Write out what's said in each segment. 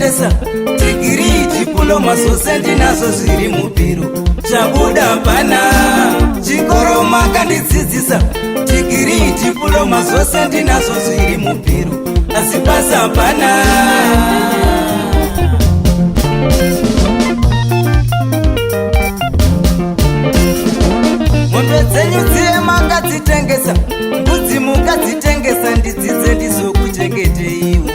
ngazitengesa digiri diploma zvose ndinazvo zviri mubhiro zvabuda pana chikoro makandidzidzisa digiri diploma zvose ndinazvo zviri mubhiro asi basa pana mombe dzenyu dziye makadzitengesa mbudzi mukadzitengesa ndidzidze ndizokuchengeteiwo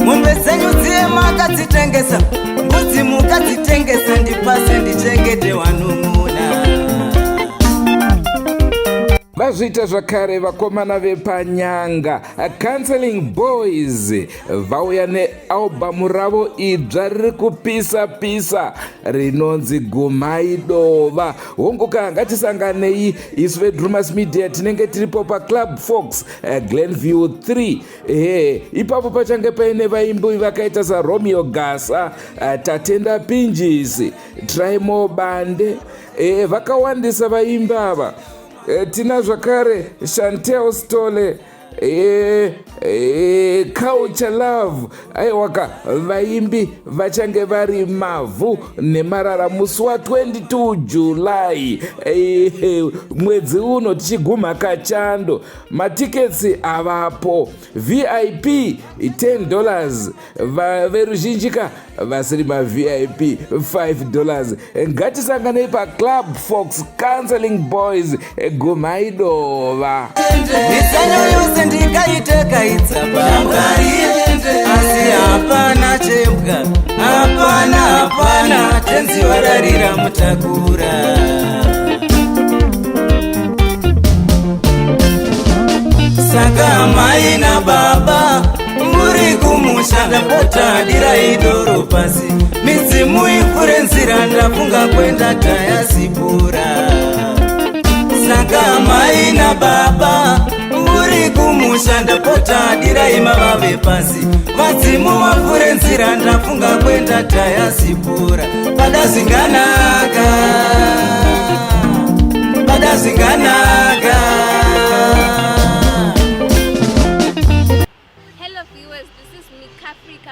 mombe dzenyu dziye makadzitengesa mbudzi mukadzitengesa ndipase ndichengete wanun'una vazviita zvakare vakomana vepanyanga Counseling Boys vauya nealbhamu ravo idzva riri kupisa rinonzi Gumai Dova. Honguka ngatisanganei isu veDrumas Media tinenge tiripo paClub Fox Glenview 3 ipapo pachange paine vaimbi vakaita saRomeo Gasa, Tatenda Pinjisi, Traimo Bande vakawandisa vaimbi ava. Tina zvakare Chantel Stole, Culture Love, aiwaka vaimbi vachange vari Mavhu neMarara musi wa22 July mwedzi uno tichiguma kachando. Matiketsi avapo, VIP $10, veruzhinjika vasiri maVIP $5. Ngatisanganei paClub Fox Counseling Boys Gumai Dova. Misanyo yose ndikaiteka itsapanga asi hapana chembwa hapana tenzi wararira mutakura saka mai nababa muri kumusha ndapotadira idoro pasi midzimu ipfure nzira ndafunga kwenda tayasipura saka mai nababa muri kumusha ndapotadira imavave pasi vadzimu vapfure nzira ndafunga kwenda tayasipura padazvinganaka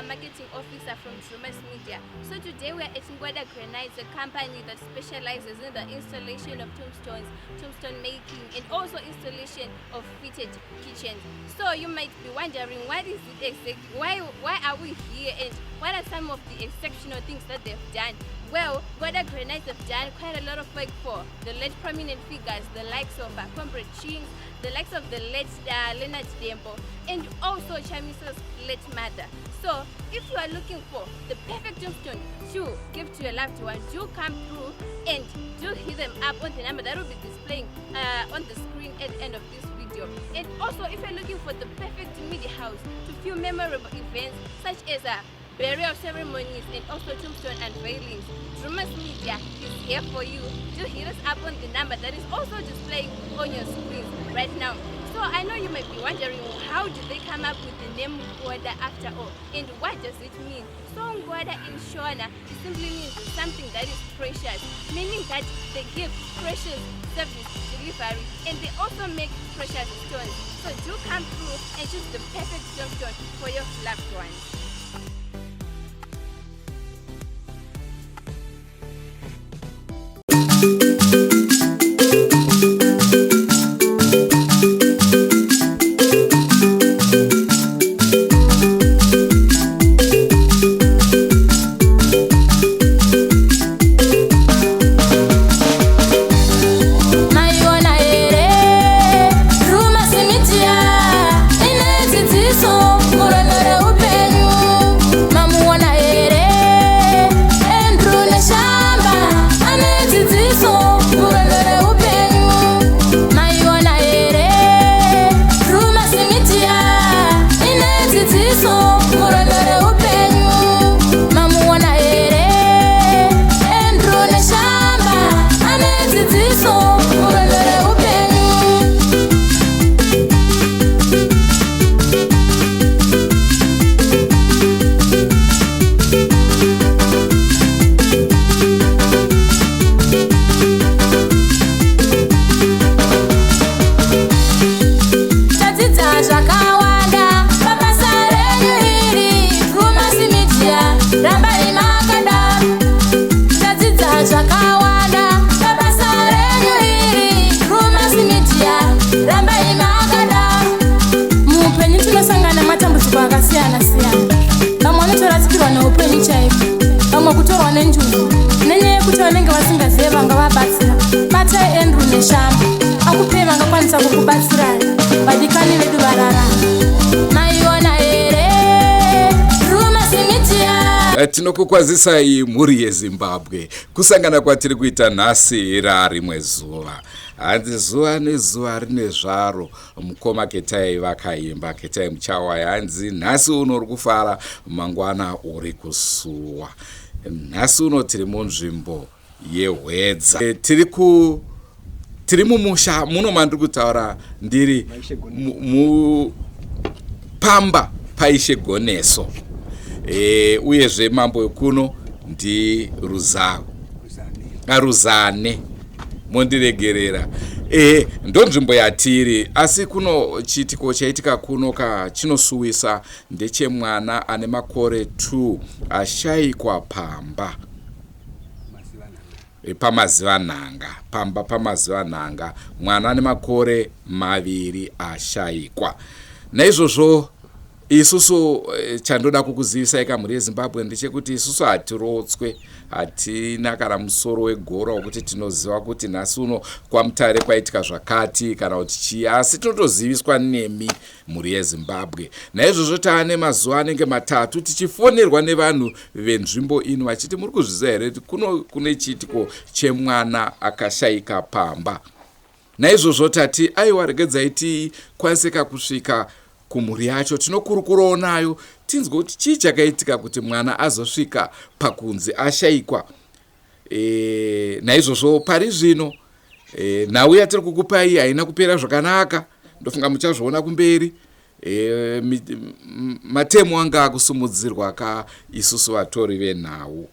Marketing officer from Drumas Media. So today we are at Ngwada Granite, a company that specializes in the installation of tombstones, tombstone making, and also installation of fitted kitchens. So you might be wondering, what is it exactly? Why are we here, and what are some of the exceptional things that they've done? Well, Ngwada Granite have done quite a lot of work for the late prominent figures, the likes of Comrade Ching, the likes of the late Leonard Dembo, and also Chamiso's late mother. So if you are looking for the perfect tombstone to give to your loved one, do come through and do hit them up on the number that will be displaying on the screen at the end of this video. And also, if you're looking for the perfect media house to view memorable events such as burial ceremonies and also tombstone unveilings, Drumas Media is here for you. Do hit us up on the number that is also displaying on your screen right now. So I know you might be wondering, how did they come up with the name Ngwada after all, and what does it mean? So Ngwada in Shona simply means something that is precious, meaning that they give precious service delivery, and they also make precious stones. So do come through and choose the perfect gemstone for your loved ones. Drumas Media, ine dzidziso, muronora upenyu. tinokwanisa kukubatsirani vadikani vedu varara maiona here Rumors Media. Tinokukwazisai mhuri yeZimbabwe. Kusangana kwatiri kuita nhasi rarimwe zuva. Hanzi zuva nezuva rine zvaro. Mukoma Ketai vakaimba, Ketai Muchawai hanzi nhasi uno uri kufara, mangwana uri kusuwa. Nhasi uno tiri munzvimbo yeHwedza. Tiri mumusha muno mandiri kutaura ndiri pamba paishe Goneso. Uyezve mambo ekuno ndi Ruzane mondiregerera. Ndo nzvimbo yatiri, asi kuno chitiko chaitika kuno chinosuwisa ndechemwana ane makore 2 ashayikwa pamba pamazivanhanga, pamba pamazivanhanga, mwana ane makore 2 ashayikwa. Naizvozvo isusu chandoda kukuzivisai kamhuri yeZimbabwe ndechekuti isusu hatirotswe, hatina kana musoro wegora wekuti tinoziva kuti nhasi uno kwaMutare kwaitika zvakati kana kuti chii, asi tinotoziviswa nemi mhuri yeZimbabwe. Naizvozvo taane mazuva anenge 3 tichifonerwa nevanhu venzvimbo ino vachiti muri kuzviziva here kuti kune chitiko chemwana akashayika pamba. Naizvozvo tati aiwa regedzai tikwaniseka kusvika kumhuri yacho, tinokurukurawo nayo tinzwe kuti chii chakaitika kuti mwana azosvika pakunzi ashayikwa. Naizvozvo pari zvino nhau yatiri kukupai haina kupera zvakanaka, ndofunga muchazviona kumberi. Matemu anga akusumudzirwa isusu vatori venhau,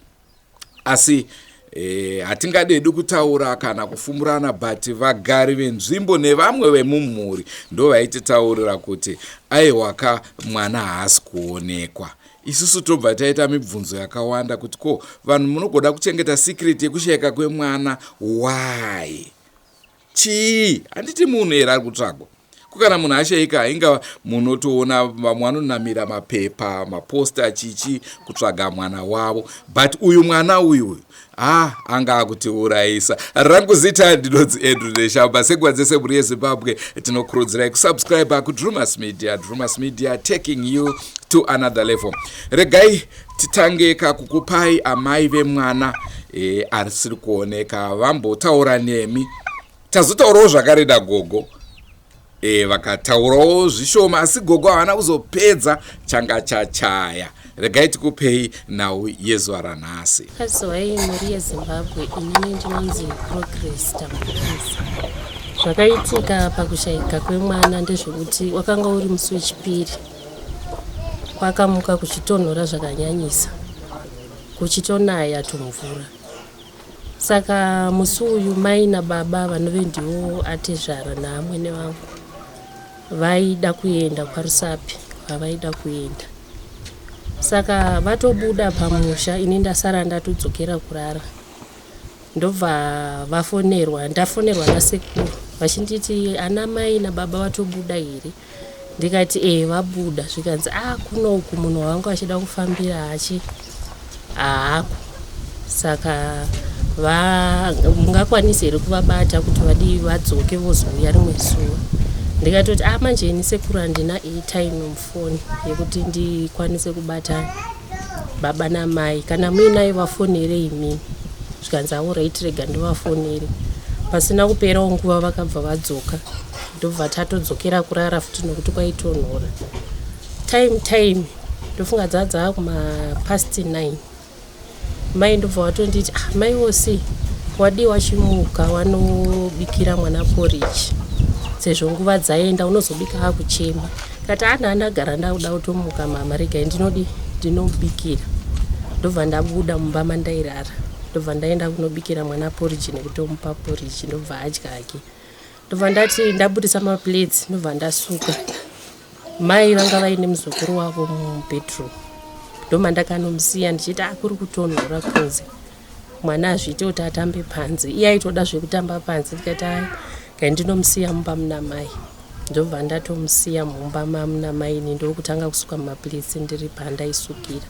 asi hatingadedi kutaura kana kufumurana, but vagari venzvimbo nevamwe vemumhuri ndo vaititaurira kuti aiwaka mwana haasi kuonekwa. Isusu tobva taita mibvunzo yakawanda kuti ko vanhu munogoda kuchengeta secret yekushayika kwemwana, why? Chii? Handiti munhu here ari kutsvagwa. Kana munhu ashayika inga munotoona vamwe vanonamira mapepa, maposta chichi kutsvaga mwana wavo, but uyu mwana uyu anga akutiurayisa. Rangu zita ndinonzi Andrew Neshamba. Senguva dzese mhuri yeZimbabwe tinokurudzirai kusubscribe kuDrumas Media. Drumas Media taking you to another level. Regai titange kukupai amai vemwana arisiri kuoneka vambotaura nemi. Tazotaurawo zvakare naGogo. Vakataurawo zvishoma, asi Gogo havana kuzopedza changa chachaya. Regai tikupei nhau yezuva ranhasi. Kazowai mhuri yeZimbabwe, inini ndinonzi Progress Tambukizi. Zvakaitika pakushayika kwemwana ndezvekuti wakanga uri musi wechipiri, kwakamuka kuchitonhora zvakanyanyisa, kuchitonaya tumvura. Saka musi uyu mai nababa vanove ndivo atezvara naamwene vangu vaida kuenda kwaRusapi, vavaida kuenda. Saka vatobuda pamusha, ini ndasara ndatodzokera kurara. Ndobva vafonerwa, ndafonerwa nasekuru vachinditi ana mai nababa vatobuda here. Ndikati vabuda. Zvikanzi kuno uku munhu wangu achida kufambira hachi haako. Saka mungakwanisi here kuvabata kuti vadzoke vozouya rimwe zuva. Ndikatoti manje ini sekuru handina airtime mufoni yekuti ndikwanise kubata baba namai, kana muinayo vafonere imini. Zvikanzi alright, rega ndivafonere. Pasina kupera nguva vakabva vadzoka, ndobva tatodzokera kurara futi nokuti kwaitonhora. Time ndofunga dzadza past 9. Mai ndobva watonditi mai wose wadiwa chimuka wanobikira mwana porridge. Sezvo nguva dzaenda unozobika akuchema. Kati andagara ndakuda kutomuka mama, regai ndinobikira. Ndobva ndabuda mumba mandairara, ndobva ndaenda kunobikira mwana porridge nekutomupa porridge, ndobva adya hake. Ndobva ndati ndabudisa maplates, ndobva ndasuka. Mai vanga vaine muzukuru wavo mubedroom. Ndoma ndakanomusiya ndichiti kuri kutonhora kunze mwana azviite kuti atambe panze. Iye aitoda zvekutamba panze. Ndikati ndinomusiya mumba muna mai. Ndobva ndatomusiya mumba muna mai, ini ndokutanga kusuka maplates ndiri pandaisukira.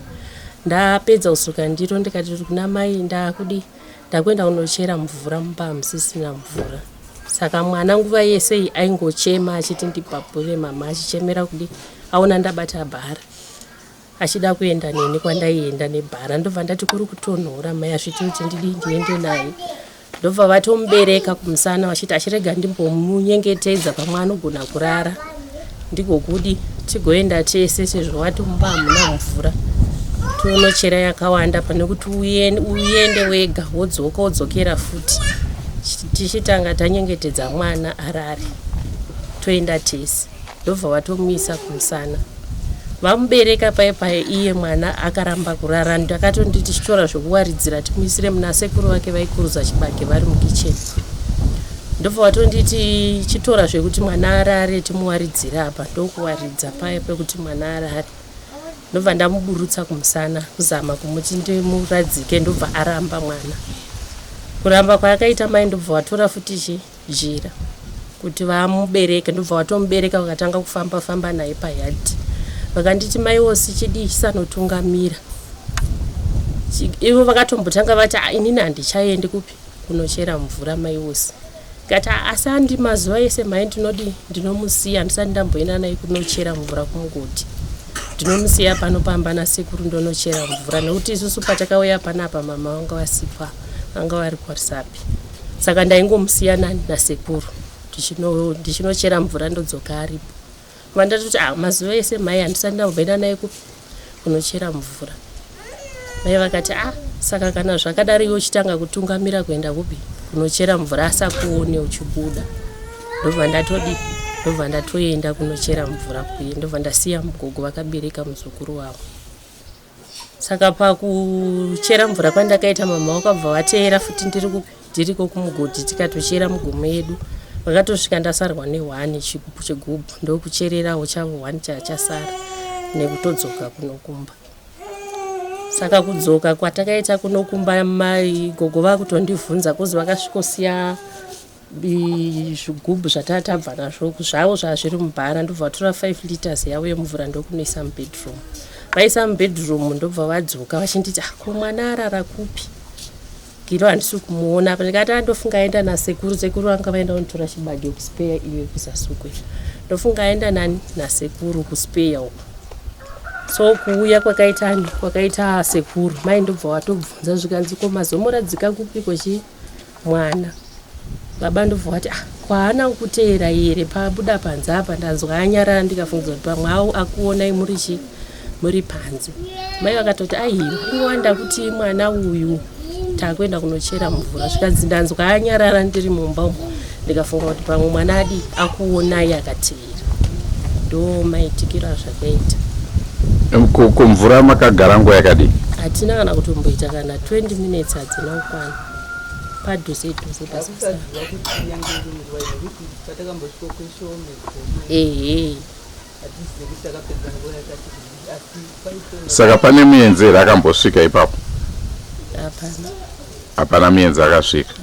Ndapedza kusuka ndiro ndikati kuna mai ndakuenda kunochera mvura mumba musisina mvura. Saka mwana nguva yese aingochema achiti ndibhabhure mama achichemera kudi aona ndabata bhara. Achida kuenda neni kwandaienda nebhara ndobva ndati kuri kutonhora mai asviti kuti ndiende naye. Ndobva vatomubereka kumusana vachiti achirega ndimbomunyengetedza pamwe anogona kurara. Ndigokudi tigoenda tese sezvo watomba hamuna mvura. Tonochera yakawanda pane kuti uende wega wodzokera futi. Tichitanga tanyengetedza mwana arare. Toenda tese. Ndobva vatomisa kumusana. Vamubereka pai iye mwana akaramba kurara. Ndakatonditi chitora zvokuwaridzira timuisire muna sekuru wake vaikuruza chibage vari mukicheni. Ndobva vatonditi chitora zvekuti mwana arare timuwaridzire apa. Ndokuwaridza pekuti mwana arare. Ndobva ndamuburutsa kumusana kuzama kumuti ndimuradzike. Ndobva aramba mwana. Kuramba kwaakaita mai ndobva vatora futi jira kuti vamubereke. Ndobva vatomubereka vakatanga kufamba naye payadhi. Vakanditi mai wosi chidi chisanotungamira. Ivo vakatombotanga vati inini handichaendi kupi kunochera mvura mai wosi. Ngati asandi mazuva ese mai ndinomusiya ndisati ndamboenda naye kunochera mvura kumugodhi. Ndinomusiya pano pamba nasekuru ndonochera mvura nekuti isusu patakauya panapa mama vanga vasipa vanga vari kwaRisapi. Saka ndaingomusiya nasekuru ndichinochera mvura ndodzoka aripo. Vandati mazuva ese mai handisati ndamboenda naye kunochera mvura. Mai vakati saka kana zvakadaro iwe uchitanga kutungamira kuenda kupi kunochera mvura asakuone uchibuda. Ndobva ndatoenda kunochera mvura kuye. Ndobva ndasiya mugogo vakabereka muzukuru wavo. Saka pakuchera mvura kwandakaita mama vakabva vateera futi ndiriko kumugodhi tikatochera mugomo yedu. Vakatosvika ndasarwa ne1 chigubhu ndokuchererawo chavo 1 chasara nekutodzoka kunokumba. Saka kudzoka kwatakaita kunokumba mai gogo vakutondivhunza kuzi vakasvikosiya zvigubhu zvatatabva nazvo zvavo zvazviri mubhara. Ndobva vatora 5 liters yavo yemvura ndokunoisa mubedroom. Vaisa mubedroom ndobva vadzoka vachinditi mwana arara kupi. Kiro handisi kumuona. Ndikati ndofunga aenda nasekuru. Sekuru vanga vaenda kundotora chibage kuSpeya iwe kuZasukwe. Ndofunga aenda nasekuru kuSpeya uko. So kuuya kwakaita sekuru mai ndobva watobvunza zvikanzi mazomuradzika kupi kwechi mwana. Baba ndobva wati kwaana kuteera here pabuda panze apa ndazwa anyarara ndikafunga kuti pamwe akuonai muri panze. Mai vakatoti ingwanda kuti mwana uyu takwenda kunochera mvura. Zvikanzi ndanzwa anyarara ndiri mumba umo. Ndikafunga kuti pamwe mwana akuonai akateera. Ndo maitikira zvakaita. Kumvura makagara nguva yakadii? Hatina kana kutomboita kana 20 minutes hadzina kukwana. Padhuze pasasa. Saka pane mienzi here akambosvika ipapo? Hapana. Hapana mienzi akasvika.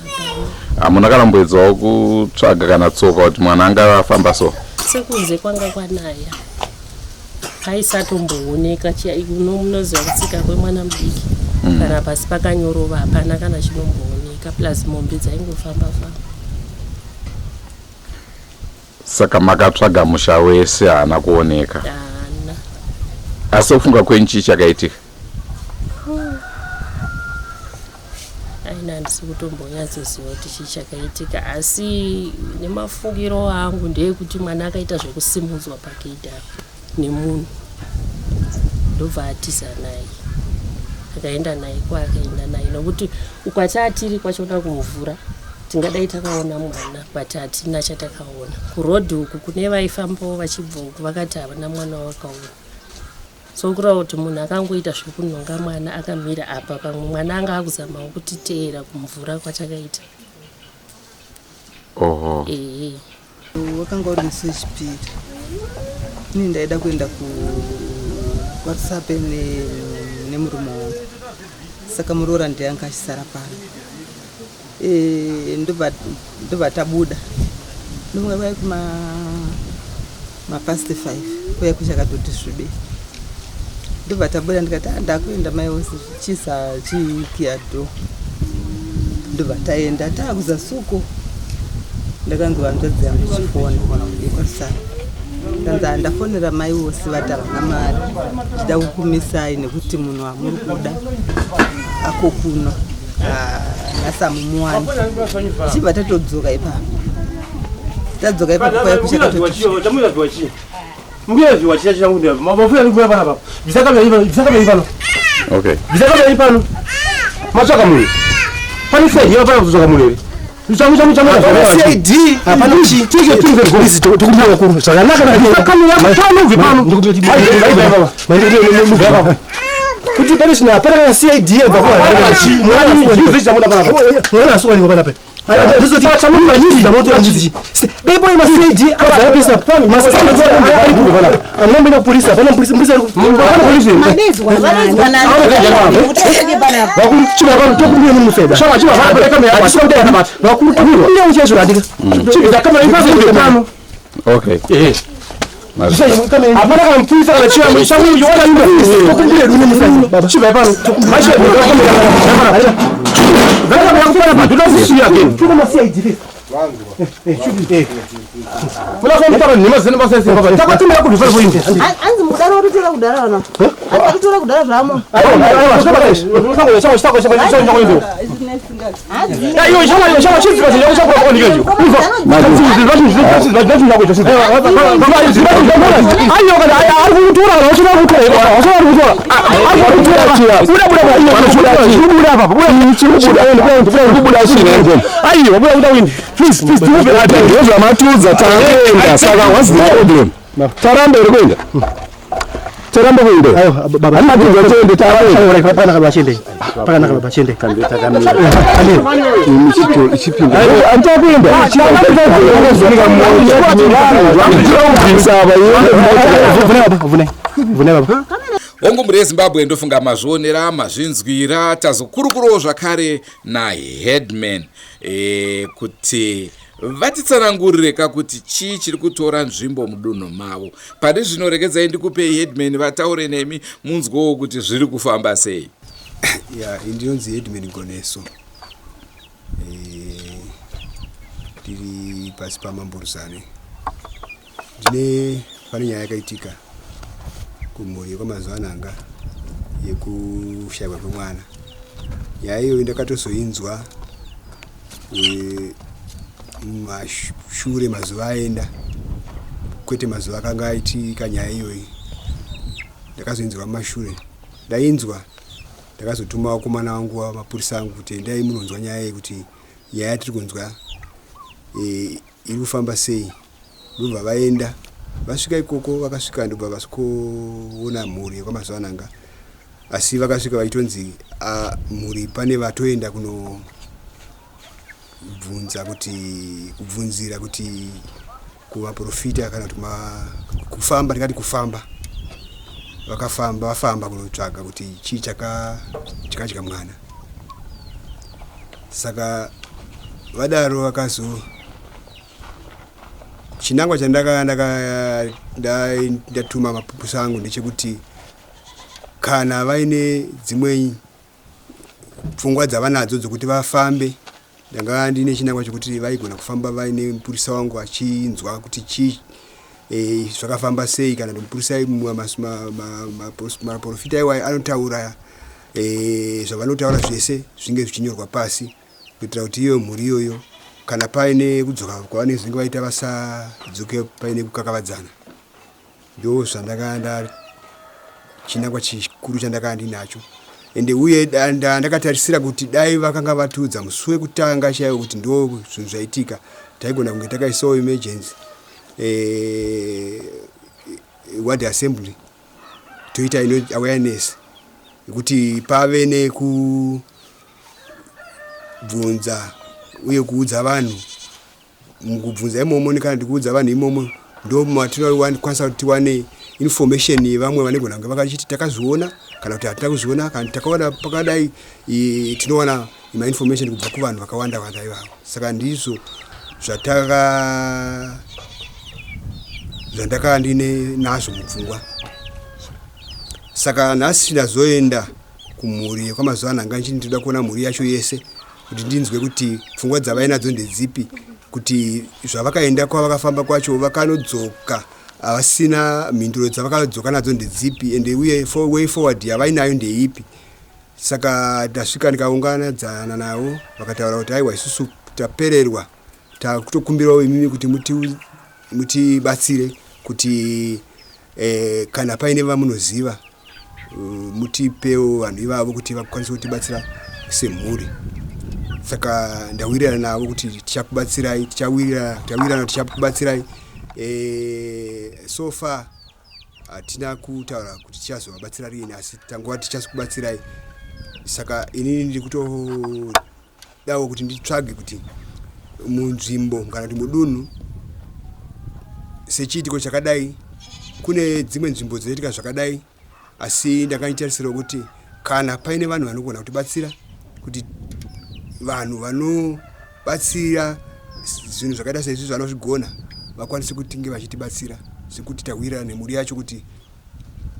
Hamuna kana mboedzawo kutsvaga kana tsoka kuti mwana anga afamba so? Sekunze kwanga kwanaya. Haisatombooneka munoziva kutsika kwemwana mudiki. Kana pasi pakanyorova hapana kana chinombooneka. Plus mombe dzaingofamba-famba. Saka makatsvaga musha wese haana kuoneka? Hana. Asi kufunga kwenyu chii chakaitika? Handisi kutombonyatsoziva kuti chii chakaitika. Asi nemafungiro angu ndeyekuti mwana akaita zvekusimudzwa pakeita nemunhu. Ndobva atiza naye. Akaenda naye kwaakaenda naye nokuti ukwatiri kwachona kumvura tingadai takaona mwana but hatina chatakaona. Kurodhi uku kune vaifambawo vachibva uku vakati havana mwana wakaona. So kurava kuti munhu akangoita zvekunhonga mwana akamira apa pamwe mwana anga akuzamawo kutiteera kumvura kwatakaita. Oho. Wakanga uri musechipiri. Ini ndaida kuenda kuRisapi nemurume wangu. Saka muroora ndianga achisara pano. Ndobva tabuda. Ndobva vai past 5 kuya kuchakatoti svibe. Ndobva tabuda ndikati ndakuenda mai wose chisa chikiadho. Ndobva taenda takuZasuko. ndakanzwa hanzvadzi yangu chifoni ikorisana ndanza ndafonera mai vose vatavana mari ndida kukumisai nekuti munhu wamuri kuda ako kuno nasamumuwani chibva tatodzoka ipapo tadzoka ipapo kwaya kuchakatoti mbuyeviwa chiya changu mafuya ndikuya pana papo visakamei pano visakamei pano matsvaka mureri pane saidi yava pana kutodzoka mureri kuti pane zvino hapana kana cid tarambe kuenda tarambe kuenda baba matuza twende tarambe pana kama chende pana kama chende kande takamira mchito ichipinda antakwenda Hongu muri Zimbabwe ndofunga mazvionera mazvinzwira tazokurukurawo zvakare naHeadman kuti vatitsanangurire kuti chii chiri kutora nzvimbo mudunhu mavo. Pane zvinorekedzai ndikupe Headman vataure nemi munzwewo kuti zviri kufamba sei. Ndinonzi Headman Goneso. Ndiri pasi paMamburuzane. Pane nyaya yakaitika kumhuri kwamazuva ananga yekushaywa kwemwana. Nyaya iyoyo ndakatozoinzwa mashure mazuva aenda kwete mazuva akanga aitika nyaya iyoyi. Ndakazoinzwa mashure ndainzwa ndakazotuma wakomana wangu wamapurisa angu kuti endai munonzwa nyaya iyi kuti nyaya yatiri kunzwa iri kufamba sei. Ndobva vaenda vasvika ikoko vakasvika ndobva vasikoona mhuri kwamazuva ananga asi vakasvika vaitonzi mhuri pane vatoenda kunobvunza kuti kubvunzira kuti kuvaprofita kana kuti kufamba ndikati kufamba vafamba kunotsvaga kuti chii chakadya mwana. Saka vadaro vakazo chinangwa chandatuma mapurisa angu ndechekuti kana vaine dzimwe pfungwa dzavanadzo dzokuti vafambe ndanga ndine chinangwa chekuti vaigona kufamba vaine mupurisa wangu achinzwa kuti chii zvakafamba sei kana mupurisa maprofita iwayo anotaura zvavanotaura zvese zvinge zvichinyorwa pasi kuitira kuti iyo mhuri iyoyo kana paine kudzoka kwavanenge vaita vasadzoke paine kukakavadzana. Ndo zvandakanda chinangwa chikuru chandakanga ndinacho ende uye ndakatarisira kuti dai vakanga vatudza musi wekutanga chaiwo kuti ndo zvinhu zvaitika taigona kunge takaisawo emergency ward assembly toita awareness kuti pave nekubvunza uye kuudza vanhu mukubvunza imomo kana ndikuudza vanhu imomo ndo matinokwanisa kuti tiwane information yevamwe vanegona kunge vakachiti takazviona kana kuti hatina kuzviona kana takaona pakadai tinowana information kubva kuvanhu vakawanda ivavo. Saka ndizvo zvandakanga ndine nazvo mupfungwa. Saka nhasi ndazoenda kumhuri kwamazuva ananga ndinoda kuona mhuri yacho yese kuti ndinzwe kuti pfungwa dzavainadzo ndedzipi kuti zvavakaenda kwavakafamba kwacho vakanodzoka havasina mhinduro dzavakadzoka nadzo ndedzipi ende uye way forward yavainayo ndeipi. Saka tasvika ndikaunganidzana navo vakataura kuti aiwa isusu tapererwa takutokumbirawo imimi kuti mutibatsire kuti kana paine vamunoziva mutipewo vanhu ivavo kuti vakwanise kutibatsira semhuri. Saka ndawirirana navo kuti tichakubatsirai tawirirana tichakubatsirai. So far hatina kutaura kuti tichazovabatsira rini asi tangova tichakubatsirai. Saka inini ndiri kutodawo kuti nditsvage kuti munzvimbo kana kuti mudunhu sechiitiko chakadai kune dzimwe nzvimbo dzinoitika zvakadai, asi ndakanyitarisira kuti kana paine vanhu vanogona kutibatsira kuti vanhu vanobatsira zvinhu zvakaita seizvizvi vanozvigona vakwanise kutinge vachitibatsira sekuti tawirirana nemhuri yacho kuti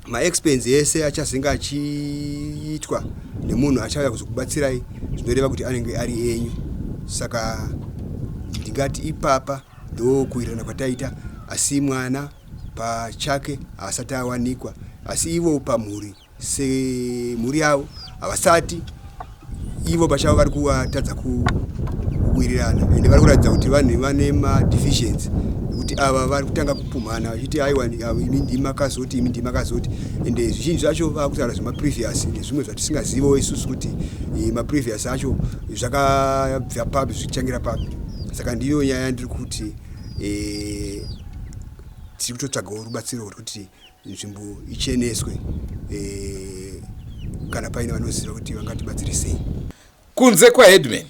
maexpense ese achazenge achiitwa nemunhu achauya kuzokubatsirai zvinoreva kuti anenge ari enyu. Saka ndingati ipapa ndo kuwirirana kwataita, asi mwana pachake haasati awanikwa, asi ivo pamhuri semhuri yavo havasati ivo pachavo vari kuwatadza kuwirirana ende vari kuratidza kuti vanhu vane madeficiency kuti ava vari kutanga kupumhana vachiti aiwa imi ndimakazoti imi ndimakazoti ende zvizhinji zvacho vakutaura zvemaprevious nezvimwe zvatisingazivawo isusu kuti maprevious acho zvakabva papi zvichangira papi. Saka ndiyo nyaya ndiri kuti tiri kutotsvagawo rubatsiro rwekuti nzvimbo icheneswe kana paine vanoziva kuti vangatibatsire sei. Kunze kwaHeadman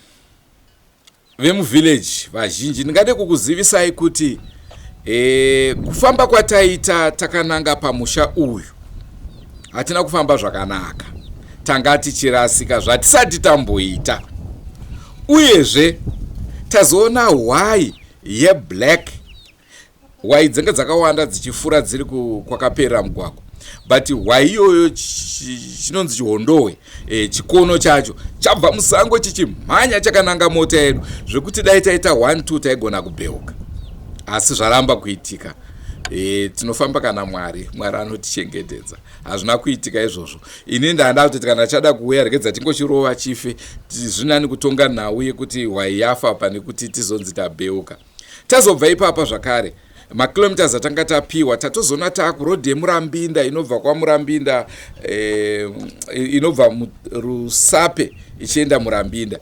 vemuvillage vazhinji ndingade kukuzivisai kuti kufamba kwataita takananga pamusha uyu hatina kufamba zvakanaka, tanga tichirasika zvatisati tamboita, uyezve tazoona hwai yeblack hwai dzinge dzakawanda dzichifura dziri kwakaperera mugwagwa, but hwai iyoyo chinonzi chihondowe chikono chacho chabva musango chichimhanya chakananga mota yedu zvekuti dai taita 1-2 taigona kubheuka, asi zvaramba kuitika. Tinofamba kana Mwari anotichengetedza, hazvina kuitika izvozvo. Ini ndanda kuti kana chada kuuya regedza tingochirova chife, zvinani kutonga nhau yekuti hwai yafa pane kuti tizonzi tabheuka. Tazobva ipapa zvakare makilometers atanga tapiwa tatozona takurodhi yeMurambinda inobva kwaMurambinda inobva Rusape ichienda Murambinda,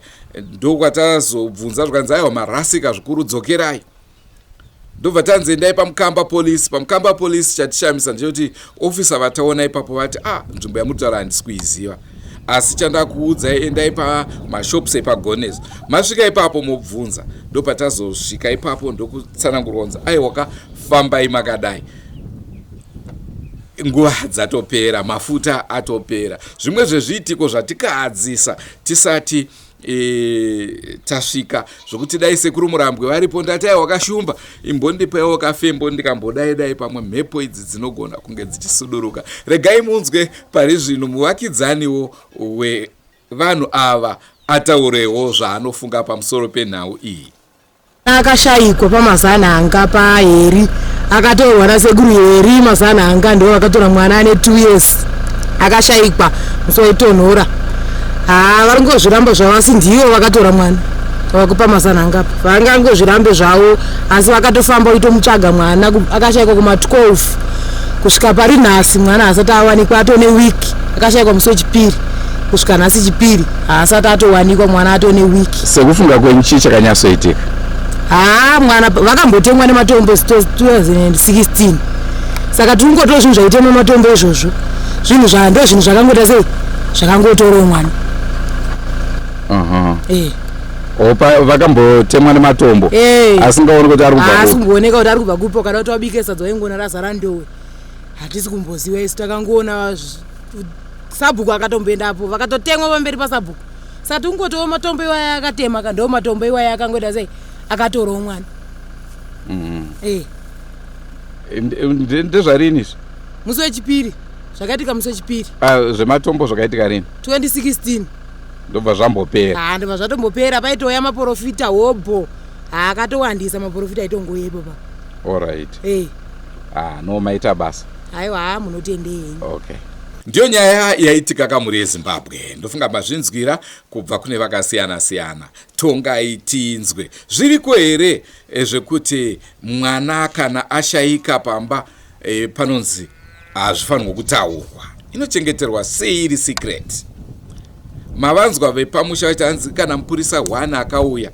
ndokwatazobvunza zvikanzi aiwa marasika zvikuru dzokerai. Ndobva tanzi endai pamukamba police chatishamisa ndechoti ofisa vataona ipapo vati nzvimbo yamutaura handisi kuiziva, asi chandakuudzai endai pamashops epagonesi. Masvika ipapo mobvunza, ndopatazosvika ipapo ndokutsananguronza wakafambai makadai, nguva dzatopera, mafuta atopera, zvimwe zvezviitiko zvatikahadzisa tisati tasvika zvokuti dai sekuru Murambwe varipo ndati wakashumba imbondipaiwo kafembo ndikambodaidai pamwe mhepo idzi dzinogona kunge dzichisuduruka. Regai munzwe pari zvino muvakidzaniwo wevanhu ava ataurewo zvaanofunga pamusoro penhau iyi. Akashayikwa pamazana anga paHeri, akatorwa nasekuru Heri mazana anga ndo akatora mwana ane 2 years akashayikwa musoitonhora. Vari ngozvirambo zvavo asi ndivo vakatora mwana vakupa mazana angapa, vanga ngozvirambe zvavo asi vakatofamba uitomutsvaga mwana akashayikwa kuma12 kusvika pari nhasi mwana haasati awanikwa, atone wiki akashayikwa musi wechipiri kusvika nhasi chipiri haasati atowanikwa mwana atone wiki. Sekufunga kwenyu chii chakanyatsoitika? Mwana vakambotemwa nematombo 2016, saka tiringotora zvinhu zvaitemwa matombo izvozvo, zvinhu zvando zvinhu zvakangoita sei zvakangotorawo mwana. Vakambotemwa nematombo asingaoneka kuti ari kubva kupi, asingaoneka kuti ari kubva kupi, kana kuti wabike sadza waingona razara ndowe, hatisi kumboziva isu. Takangoona sabhuku akatomboendapo vakatotemwa pamberi pasabhuku, saka tingotowo matombo iwaya akatema ndo matombo iwaya akangoita sei akatorawo mwana. Ndezvarini izvi? Musi wechipiri zvakaitika, musi wechipiri zvematombo zvakaitika rini? 2016 ndobva zvambopera. Ndobva zvatombopera, paitoya maprofita hobho akatowandisa maprofita aitongoyepo pa. Alright. No maita basa. Aiwa munotendei. Okay. Ndiyo nyaya yaitika kamuri yeZimbabwe. Ndofunga mazvinzwira kubva kune vakasiyana-siyana. Tonga itinzwe. Zviriko here zvekuti mwana kana ashaika pamba panonzi hazvifanirwa kutaurwa. Inochengeterwa sei iri secret? Mavanzwa vepamusha vaiti hanzi kana mupurisa 1 akauya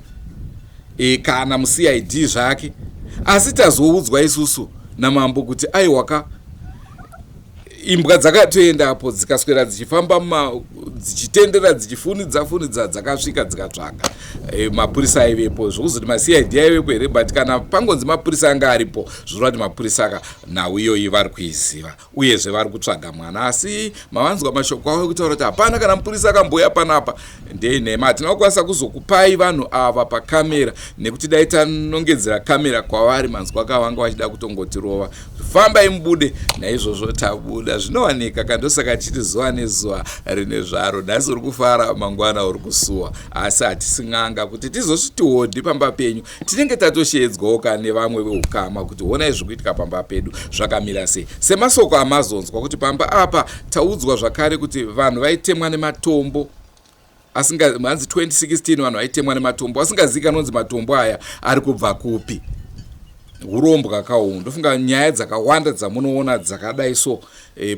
kana muCID zvake, asi tazoudzwa isusu namambo kuti aiwaka imbwa dzakatoendapo dzikaswera dzichifamba dzichitendera dzichifunidza dzakasvika dzikatsvaga mapurisa aivepo. Zvokuzoti maCID aivepo here, but kana pangonzi mapurisa anga aripo zvoreva kuti mapurisa aka nhau iyoyi vari kuiziva uyezve vari kutsvaga mwana. Asi mavanzwa mashoko avo kutaura kuti hapana kana mupurisa akamboya panapa. Ndeinhema hatina kukwanisa kuzokupai vanhu ava pakamera nekuti dai tanongedzera kamera kwavari manzwa aka vanga vachida kutongotirova fambai mubude. Naizvozvo tabuda. Zvinowanika kandosaka chiti zuva nezuva rine zvaro. Nhasi uri kufara mangwana uri kusuwa. Asi hatising'anga kuti tizosviti hodhi pamba penyu. Tinenge tatoshedzwawo kana nevamwe veukama kuti honai zviri kuitika pamba pedu zvakamira sei. Semasoko amazonzwa kuti pamba apa taudzwa zvakare kuti vanhu vaitemwa nematombo. Hanzi 2016 vanhu vaitemwa nematombo asingazivi kanonzi matombo aya ari kubva kupi. Urombo kaundu. Ndofunga nyaya dzakawanda dzamunoona dzakadai so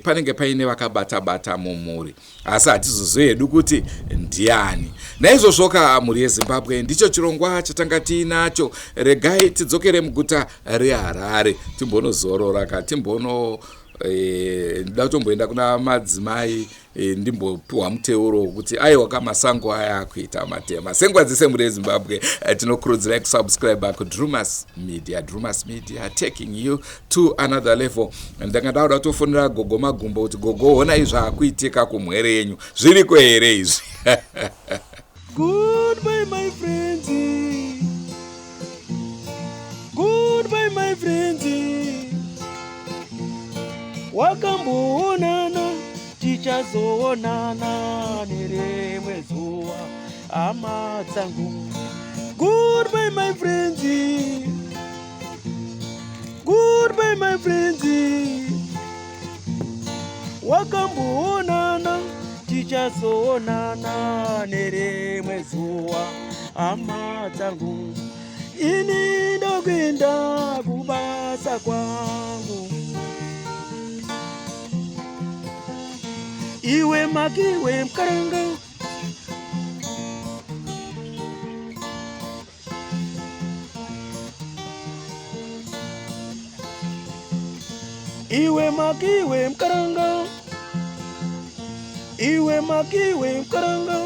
panenge paine vakabata mumuri. Asi hatizozivi kuti ndiani. Naizvozvo kamuri yeZimbabwe ndicho chirongwa chatanga tiinacho. Regai tidzokere muguta reHarare timbonozorora ka timbono ndida kutomboenda kuna madzimai ndimbopiwa muteuro kuti aiwa kamasango aya akuita matema. Sengwa dzese muri yeZimbabwe tinokurudzirai kusubscribe kuDrumas Media. Drumas Media taking you to another level. Ndanga ndauda tofonera Gogo Magumbo kuti Gogo honai zvaakuitika kumwere yenyu zviriko here izvi. Goodbye my friends. Goodbye my friends. Wakamboonana tichazoonana nerimwe zuva hama dzangu. Goodbye my friends. Goodbye my friends. Wakamboonana tichazoonana nerimwe zuva hama dzangu. Ini ndokuenda kubasa kwangu. Iwe makiwe mkaranga. Iwe makiwe mkaranga. Iwe makiwe mkaranga.